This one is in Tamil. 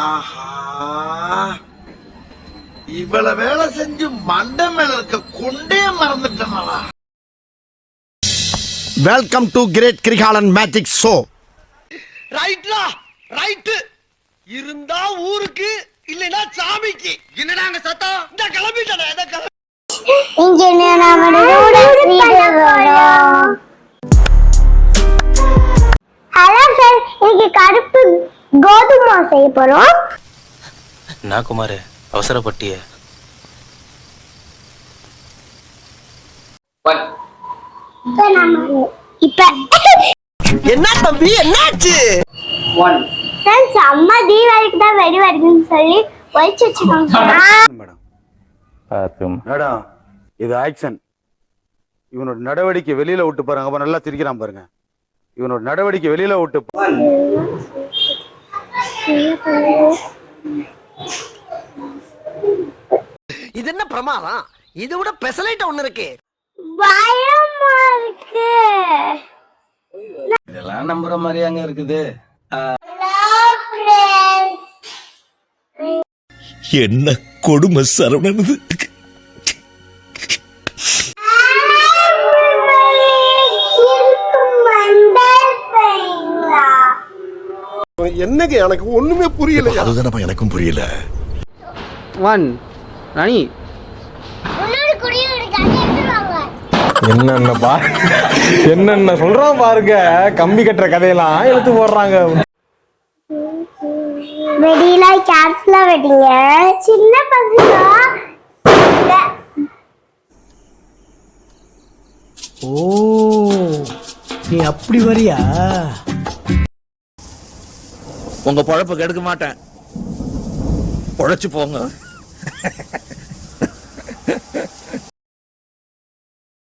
ஆஹா, இவ்வளவு வேலை செஞ்சு மண்டை மேல இருக்க கொண்டே மறந்துட்டேனா. Welcome to great Kirikalan magic show. ரைட்லா ரைட் இருந்தா ஊருக்கு இல்லனா சாமிக்கு. என்னடா அங்க சத்தம்? இந்த கிளம்பிட்டடா இந்த கிளம்பி. இங்க நாம நூடுல்ஸ் வீடியோ போறோம். ஹலோ சார், இன்னைக்கு கருப்பு கோதுமை செய்ய போறோம். நான் குமார் அவசரப்பட்டிய இப்ப என்ன தம்பி என்னாச்சு? சார் அம்மா தீபாவளிக்கு தான் வெடி வருதுன்னு சொல்லி ஒழிச்சு வச்சுக்கோங்க. மேடம் இது ஆக்ஷன். இவனோட நடவடிக்கை வெளியில விட்டு பாருங்க. அப்ப நல்லா சிரிக்கிறான் பாருங்க. இவனோட நடவடிக்கை வெளியில விட்டு இது என்ன பிரமாதம்? இது விட பெசலைட் ஒண்ணு இருக்கு. பயமா இருக்கு. இதெல்லாம் நம்புற மாதிரியாங்க இருக்குது. என்ன கொடுமை சரவணனது. என்னங்க எனக்கு ஒண்ணுமே புரியல. அதுதானப்பா எனக்கும் புரியல. ராணி என்னென்ன சொல்றான் பாருங்க. கம்பி கட்டுற கதையெல்லாம் எடுத்து போடுறாங்க. வெடிலாம் கேர்ஃபுல்லா வெடிங்க. சின்ன பசங்க. ஓ, நீ அப்படி வரியா? உங்க பொழப்ப கெடுக்க மாட்டேன். பொழைச்சு போங்க.